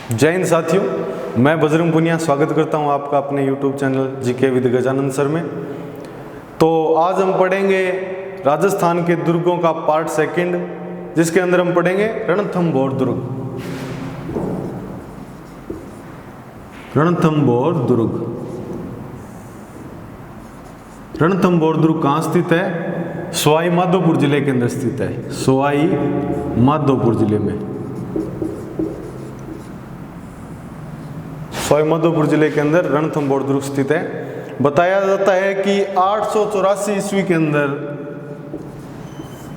जय हिंद साथियों, मैं बजरंग पुनिया स्वागत करता हूं आपका अपने YouTube channel GK with Gajanand sir में। तो आज हम पढ़ेंगे राजस्थान के दुर्गों का पार्ट सेकंड, जिसके अंदर हम पढ़ेंगे रणथंभौर दुर्ग। रणथंभौर दुर्ग रणथंभौर दुर्ग कहाँ स्थित है? सवाई माधोपुर जिले के अंदर स्थित है। सवाई माधोपुर जिले में, सवाई माधोपुर जिले के अंदर रणथंभौर दुर्ग स्थित है। बताया जाता है कि 884 ईस्वी के अंदर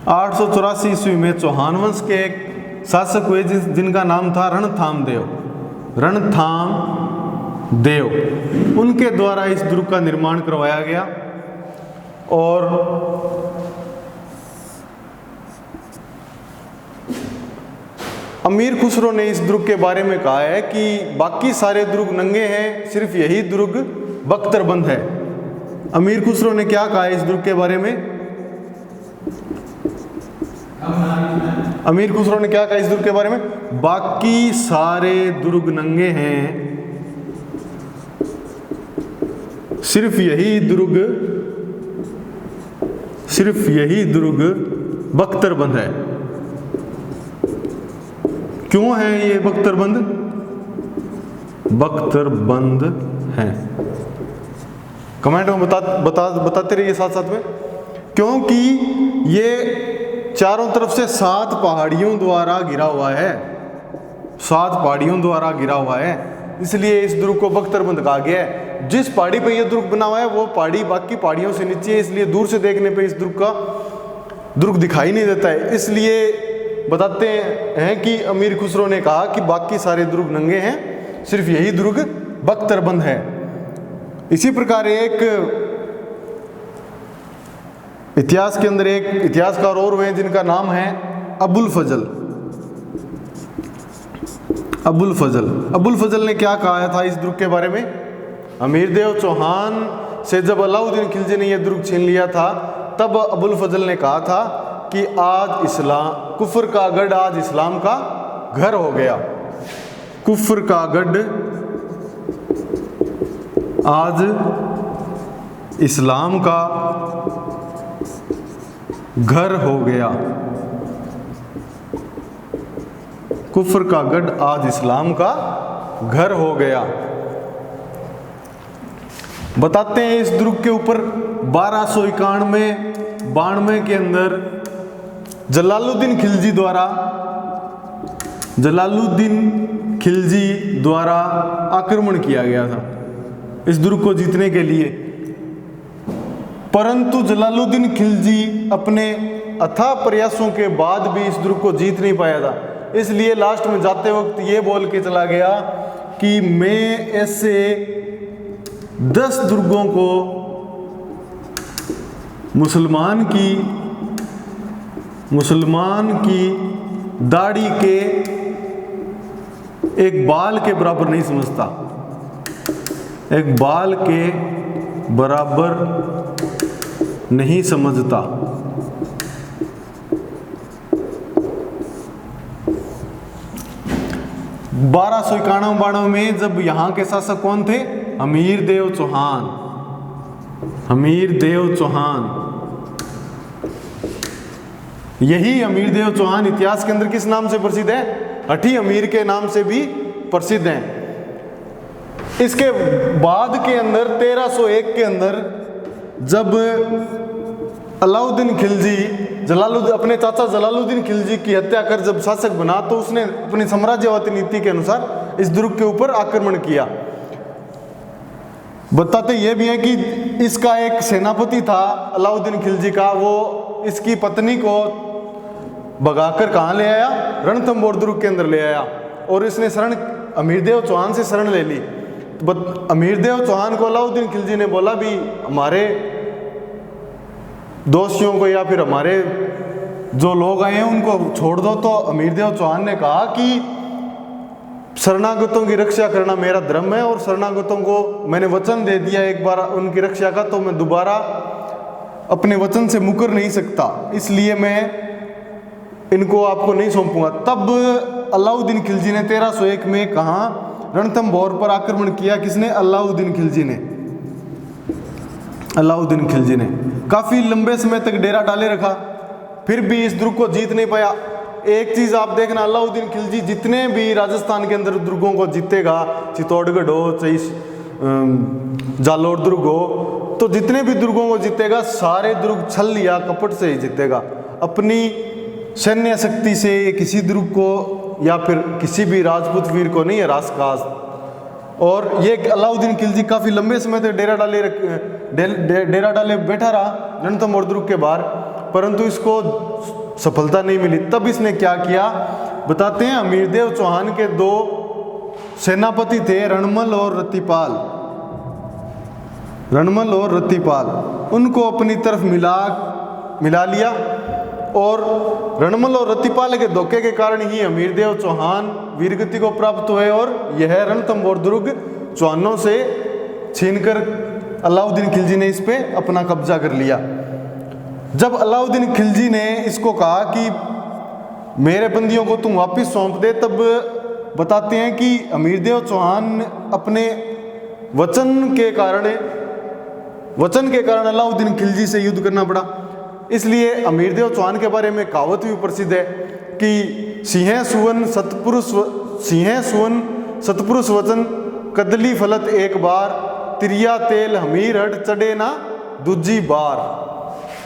884 ईस्वी में चौहान वंश के एक शासक हुए जिनका नाम था रणथाम देव। उनके द्वारा इस दुर्ग का निर्माण करवाया गया और अमीर खुसरो ने इस दुर्ग के बारे में कहा है कि बाकी सारे दुर्ग नंगे हैं, सिर्फ यही दुर्ग बख्तरबंद है। अमीर खुसरो ने क्या कहा है इस दुर्ग के बारे में? अमीर खुसरो ने क्या कहा इस दुर्ग के बारे में? बाकी सारे दुर्ग नंगे हैं, सिर्फ यही दुर्ग बख्तरबंद है। क्यों है ये बख्तरबंद? बख्तरबंद है, कमेंट में बताते रहिए साथ साथ में। क्योंकि ये चारों तरफ से 7 पहाड़ियों द्वारा घिरा हुआ है, 7 पहाड़ियों द्वारा घिरा हुआ है, इसलिए इस दुर्ग को बख्तरबंद कहा गया है। जिस पहाड़ी पे ये दुर्ग बना हुआ है वो पहाड़ी बाकी पहाड़ियों से नीचे है, इसलिए दूर से देखने पे इस दुर्ग दिखाई नहीं देता है। इसलिए बताते हैं कि अमीर खुसरो ने कहा कि बाकी सारे दुर्ग नंगे हैं, सिर्फ यही दुर्ग बख्तरबंद है। इसी प्रकार एक इतिहास के अंदर एक इतिहासकार और हुए जिनका नाम है अबुल फजल। अबुल फजल ने क्या कहा था इस दुर्ग के बारे में? अमीर देव चौहान से जब अलाउद्दीन खिलजी ने यह दुर्ग छीन लिया था, तब अबुल फजल ने कहा था कि आज इस्लाम कुफर का गढ़ आज इस्लाम का घर हो गया। कुफर का गढ़ आज इस्लाम का घर हो गया। कुफर का गढ़ आज इस्लाम का घर हो गया। बताते हैं इस दुर्ग के ऊपर 1291 के अंदर जलालुद्दीन खिलजी द्वारा आक्रमण किया गया था इस दुर्ग को जीतने के लिए, परंतु जलालुद्दीन खिलजी अपने अथाह प्रयासों के बाद भी इस दुर्ग को जीत नहीं पाया था। इसलिए लास्ट में जाते वक्त ये बोल के चला गया कि मैं ऐसे 10 दुर्गों को मुसलमान की दाढ़ी के एक बाल के बराबर नहीं समझता, एक बाल के बराबर नहीं समझता। बारह सौ 91 में जब यहाँ के शासक कौन थे? अमीर देव चौहान। यही अमीर देव चौहान इतिहास के अंदर किस नाम से प्रसिद्ध है? हठी अमीर के नाम से भी प्रसिद्ध हैं। इसके बाद के अंदर 1301 के अंदर जब अलाउद्दीन खिलजी अपने चाचा जलालुद्दीन खिलजी की हत्या कर जब शासक बना, तो उसने अपनी साम्राज्यवादी नीति के अनुसार इस दुर्ग के ऊपर आक्रमण किया। बताते ये भी है कि इसका एक सेनापति था अलाउद्दीन खिलजी का, वो इसकी पत्नी को भगाकर कहाँ ले आया? रणथंभौर दुर्ग के अंदर ले आया और इसने शरण अमीरदेव चौहान से शरण ले ली। तो अमीरदेव चौहान को अलाउद्दीन खिलजी ने बोला भी हमारे दोषियों को या फिर हमारे जो लोग आए हैं उनको छोड़ दो। तो अमीरदेव चौहान ने कहा कि शरणागतों की रक्षा करना मेरा धर्म है और शरणागतों को मैंने वचन दे दिया एक बार उनकी रक्षा का, तो मैं दोबारा अपने वचन से मुकर नहीं सकता, इसलिए मैं इनको आपको नहीं सौंपूंगा। तब अलाउद्दीन खिलजी ने 1301 में कहाँ रणथंभौर पर आक्रमण किया। किसने? अलाउद्दीन खिलजी ने। अलाउद्दीन खिलजी ने काफी लंबे समय तक डेरा डाले रखा, फिर भी इस दुर्ग को जीत नहीं पाया। एक चीज आप देखना, अलाउद्दीन खिलजी जितने भी राजस्थान के अंदर दुर्गों को जीतेगा, चित्तौड़गढ़ हो चाहे जालोर दुर्ग हो, तो जितने भी दुर्गों को जीतेगा सारे दुर्ग छल या कपट से ही जीतेगा। अपनी सैन्य शक्ति से किसी दुर्ग को या फिर किसी भी राजपूत वीर को नहीं हरा सका। और ये अलाउद्दीन खिलजी काफी लंबे समय तक डेरा डाले बैठा रहा रणथंभौर दुर्ग के बाहर, परंतु इसको सफलता नहीं मिली। तब इसने क्या किया बताते हैं। अमीरदेव चौहान के 2 सेनापति थे, रणमल और रतिपाल। रणमल और रतिपाल, उनको अपनी तरफ मिला लिया और रणमल और रतिपाल के धोखे के कारण ही अमीरदेव चौहान वीरगति को प्राप्त हुए और यह रणथंभौर दुर्ग चौहानों से छीनकर अलाउद्दीन खिलजी ने इस पे अपना कब्जा कर लिया। जब अलाउद्दीन खिलजी ने इसको कहा कि मेरे बंदियों को तुम वापस सौंप दे, तब बताते हैं कि अमीरदेव चौहान अपने वचन के कारण अलाउद्दीन खिलजी से युद्ध करना पड़ा। इसलिए अमीरदेव चौहान के बारे में कहावत भी प्रसिद्ध है कि सिंह सुवन सतपुरुष वचन, कदली फलत एक बार, तिरिया तेल हमीर हट चढ़े ना दूजी बार।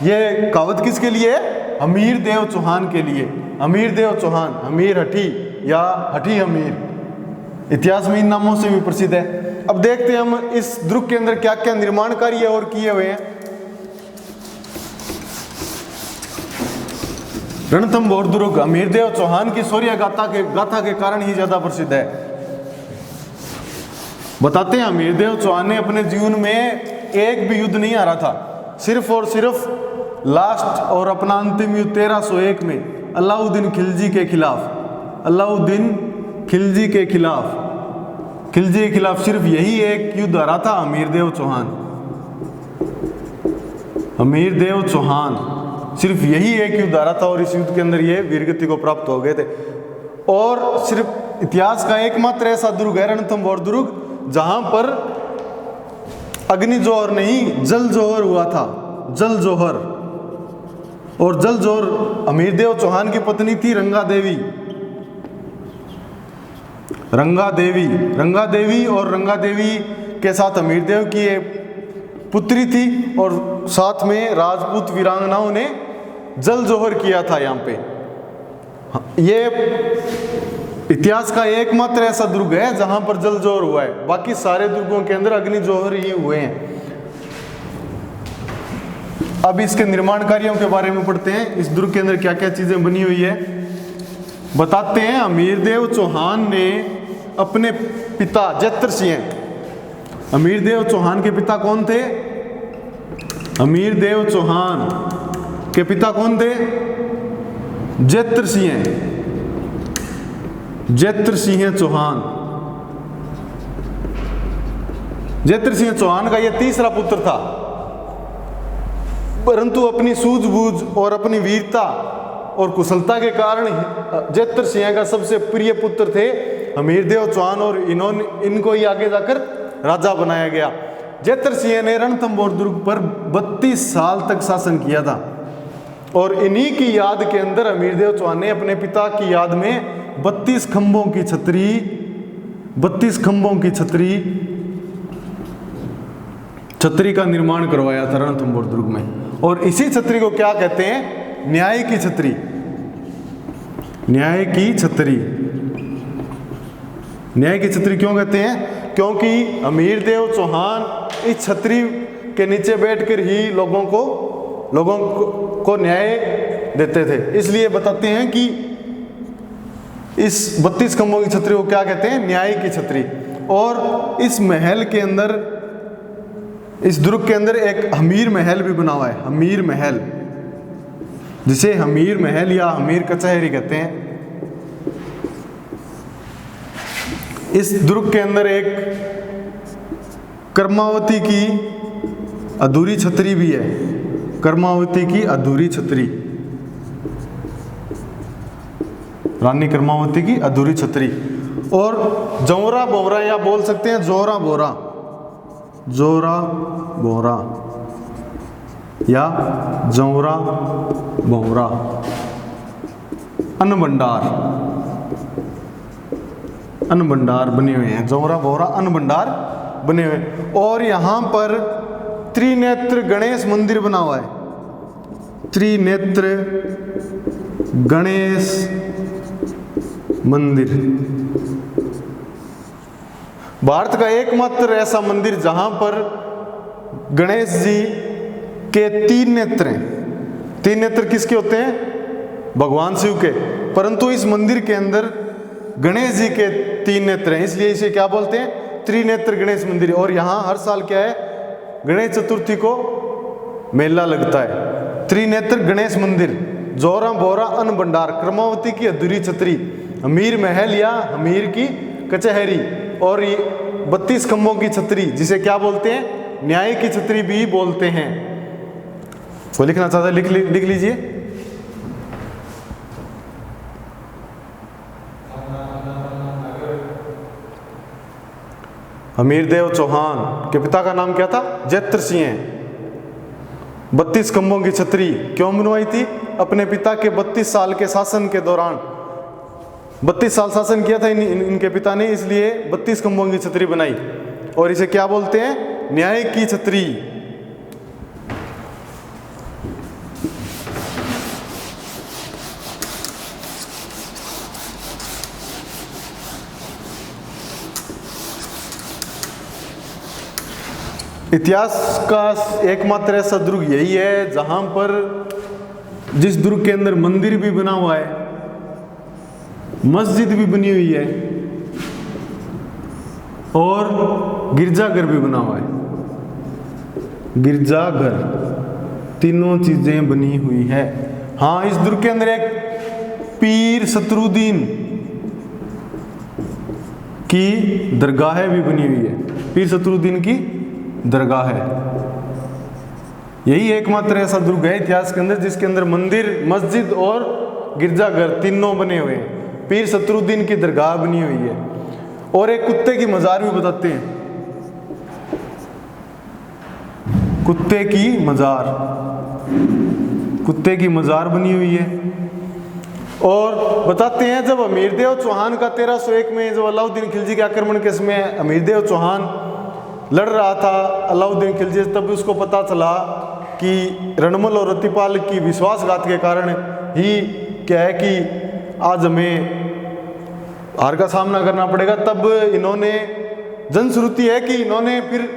ये कहावत किसके लिए है? अमीरदेव चौहान के लिए। अमीरदेव चौहान, हमीर हठी या हठी हमीर, इतिहास में इन नामों से भी प्रसिद्ध है। अब देखते हैं हम इस दुर्ग के अंदर क्या क्या निर्माण कार्य और किए हुए हैं। रणथंभौर दुर्ग अमीरदेव चौहान की शौर्य गाथा के कारण ही ज्यादा प्रसिद्ध है। बताते हैं अमीरदेव चौहान ने अपने जीवन में एक भी युद्ध नहीं हारा था, सिर्फ और सिर्फ लास्ट और अपना अंतिम युद्ध 1301 में अलाउद्दीन खिलजी के खिलाफ सिर्फ यही एक युद्ध हारा था अमीरदेव चौहान सिर्फ यही एक युद्ध हारा था और इस युद्ध के अंदर ये वीरगति को प्राप्त हो गए थे। और सिर्फ इतिहास का एकमात्र ऐसा दुर्ग है रणथंभौर दुर्ग जहां पर अग्नि जोहर नहीं जल जोहर हुआ था, जल जोहर। और जल जोहर अमीरदेव चौहान की पत्नी थी रंगा देवी और रंगा देवी के साथ अमीरदेव की एक पुत्री थी और साथ में राजपूत वीरांगनाओं ने जल जोहर किया था यहाँ पे। ये इतिहास का एकमात्र ऐसा दुर्ग है जहां पर जल जोहर हुआ है, बाकी सारे दुर्गों के अंदर अग्नि जोहर ही हुए हैं। अब इसके निर्माण कार्यों के बारे में पढ़ते हैं। इस दुर्ग के अंदर क्या क्या चीजें बनी हुई है बताते हैं। अमीरदेव चौहान ने अपने पिता जैत्र सिंह, अमीरदेव चौहान के पिता कौन थे? अमीरदेव चौहान के पिता कौन थे? जैत्र सिंह चौहान। जैत्र सिंह चौहान का यह तीसरा पुत्र था, परंतु अपनी सूझबूझ और अपनी वीरता और कुशलता के कारण जैत्र सिंह का सबसे प्रिय पुत्र थे अमीरदेव चौहान और इनको ही आगे जाकर राजा बनाया गया। जैत्र सिंह ने रणथंभौर दुर्ग पर 32 साल तक शासन किया था और इन्हीं की याद के अंदर अमीरदेव चौहान ने अपने पिता की याद में 32 खंभों की छतरी का निर्माण करवाया था रणथंभौर दुर्ग में। और इसी छतरी को क्या कहते हैं? न्याय की छतरी। न्याय की छतरी क्यों कहते हैं? क्योंकि अमीरदेव चौहान इस छतरी के नीचे बैठकर ही लोगों को न्याय देते थे। इसलिए बताते हैं कि इस 32 खंभों की छतरी को क्या कहते हैं? न्याय की छतरी। और इस महल के अंदर, इस दुर्ग के अंदर एक हमीर महल भी बना हुआ है। हमीर महल, जिसे हमीर महल या हमीर कचहरी कहते हैं। इस दुर्ग के अंदर एक कर्मावती की अधूरी छतरी भी है। कर्मावती की अधूरी छतरी, रानी क्रमावती की अधूरी छतरी। और जौरा बोरा या बोल सकते हैं जोरा बोरा, जोरा बोरा या जौरा बोरा। अन्न भंडार, अन्न भंडार बने हुए हैं, जौरा बोरा अन्न भंडार बने हुए हैं। और यहाँ पर त्रिनेत्र गणेश मंदिर बना हुआ है, त्रिनेत्र गणेश मंदिर। भारत का एकमात्र ऐसा मंदिर जहां पर गणेश जी के 3 नेत्र हैं। 3 नेत्र किसके होते हैं? भगवान शिव के। परंतु इस मंदिर के अंदर गणेश जी के 3 नेत्र हैं, इसलिए इसे क्या बोलते हैं? त्रिनेत्र गणेश मंदिर। और यहाँ हर साल क्या है? गणेश चतुर्थी को मेला लगता है। त्रिनेत्र गणेश मंदिर, जोरा बोरा अन्न भंडार, क्रमावती की अधूरी छतरी, हमीर महल या हमीर की कचहरी, और 32 खंभों की छतरी, जिसे क्या बोलते हैं? न्याय की छतरी भी बोलते हैं। वो लिखना चाहता है, लिख लीजिए। हमीरदेव चौहान के पिता का नाम क्या था? जैत्र सिंह। 32 खंभों की छतरी क्यों बनवाई थी? अपने पिता के 32 साल के शासन के दौरान, 32 साल शासन किया था इनके पिता ने, इसलिए 32 खंभों की छतरी बनाई। और इसे क्या बोलते हैं? न्याय की छतरी। इतिहास का एकमात्र ऐसा दुर्ग यही है जहां पर, जिस दुर्ग के अंदर मंदिर भी बना हुआ है, मस्जिद भी बनी हुई है और गिरजाघर भी बना हुआ है। गिरजाघर, तीनों चीजें बनी हुई है। हाँ, इस दुर्ग के अंदर एक पीर शत्रुद्दीन की दरगाह भी बनी हुई है। पीर शत्रुद्दीन की दरगाह है। यही एकमात्र ऐसा दुर्ग है इतिहास के अंदर जिसके अंदर मंदिर, मस्जिद और गिरजाघर तीनों बने हुए हैं। पीर शत्रुद्दीन की दरगाह बनी हुई है। और एक कुत्ते की मजार भी बताते हैं, कुत्ते की मजार, कुत्ते की मजार बनी हुई है। और बताते हैं जब हमीरदेव चौहान का 1301 में जब अलाउद्दीन खिलजी के आक्रमण के समय हमीरदेव चौहान लड़ रहा था अलाउद्दीन खिलजी, तब उसको पता चला कि रणमल और रतिपाल की विश्वासघात के कारण ही क्या है कि आज हमें हार का सामना करना पड़ेगा। तब इन्होंने, जनश्रुति है कि इन्होंने फिर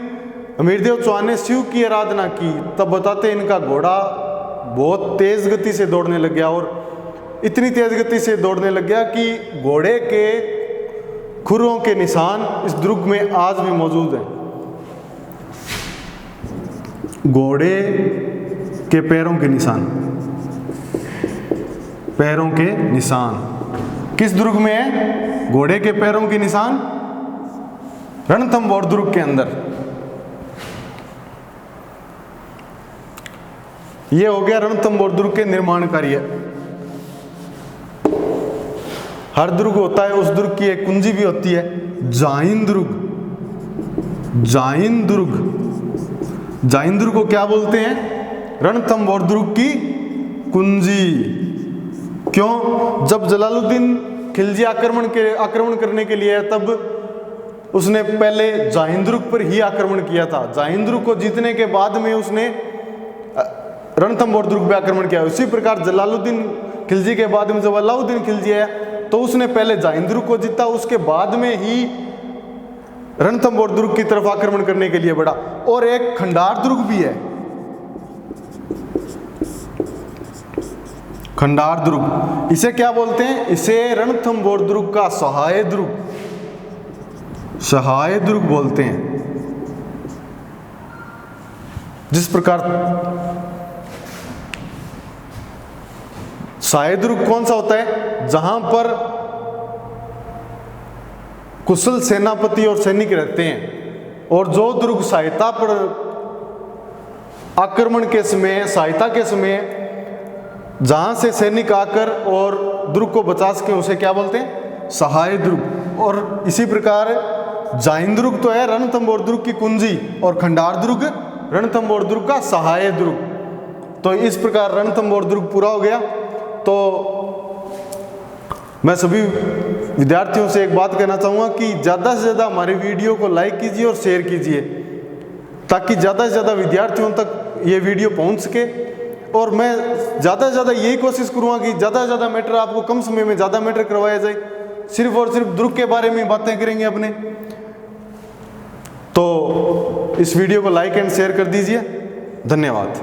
हमीरदेव चौहान ने शिव की आराधना की। तब बताते इनका घोड़ा बहुत तेज गति से दौड़ने लग गया, और इतनी तेज गति से दौड़ने लग गया कि घोड़े के खुरों के निशान इस दुर्ग में आज भी मौजूद हैं। घोड़े के पैरों के निशान, पैरों के निशान किस दुर्ग में है? घोड़े के पैरों के निशान रणथंभौर दुर्ग के अंदर। ये हो गया रणथंभौर दुर्ग के निर्माण कार्य। हर दुर्ग होता है, उस दुर्ग की एक कुंजी भी होती है, जाइन दुर्ग। जाइन दुर्ग, जाइन दुर्ग को क्या बोलते हैं? रणथंभौर दुर्ग की कुंजी। क्यों? जब जलालुद्दीन खिलजी आक्रमण करने के लिए, तब उसने पहले जाइन दुर्ग पर ही आक्रमण किया था। जाइन दुर्ग को जीतने के बाद में उसने रणथंभौर दुर्ग पर आक्रमण किया। उसी प्रकार जलालुद्दीन खिलजी के बाद में जब अलाउद्दीन खिलजी आया तो उसने पहले जाइन दुर्ग को जीता, उसके बाद में ही रणथंभौर दुर्ग की तरफ आक्रमण करने के लिए बढ़ा। और एक खंडार दुर्ग भी है, खंडार दुर्ग। इसे क्या बोलते हैं? इसे रणथंभौर दुर्ग का सहाय दुर्ग, सहाय दुर्ग बोलते हैं। जिस प्रकार सहाय दुर्ग कौन सा होता है? जहां पर कुशल सेनापति और सैनिक रहते हैं, और जो दुर्ग सहायता पर आक्रमण के समय, सहायता के समय जहां से सैनिक आकर और दुर्ग को बचा सके उसे क्या बोलते हैं, सहाय दुर्ग। और इसी प्रकार जाइन-दुर्ग तो है रणथंभौर दुर्ग की कुंजी, और खंडार दुर्ग रणथंभौर दुर्ग का सहाय दुर्ग। तो इस प्रकार रणथंभौर दुर्ग पूरा हो गया। तो मैं सभी विद्यार्थियों से एक बात कहना चाहूँगा कि ज़्यादा से ज़्यादा हमारे वीडियो को लाइक कीजिए और शेयर कीजिए, ताकि ज़्यादा से ज़्यादा विद्यार्थियों तक ये वीडियो पहुँच सके। और मैं ज़्यादा से ज़्यादा यही कोशिश करूँगा कि ज़्यादा से ज़्यादा मैटर आपको कम समय में ज़्यादा मैटर करवाया जाए। सिर्फ और सिर्फ दुर्ग के बारे में बातें करेंगे अपने। तो इस वीडियो को लाइक एंड शेयर कर दीजिए। धन्यवाद।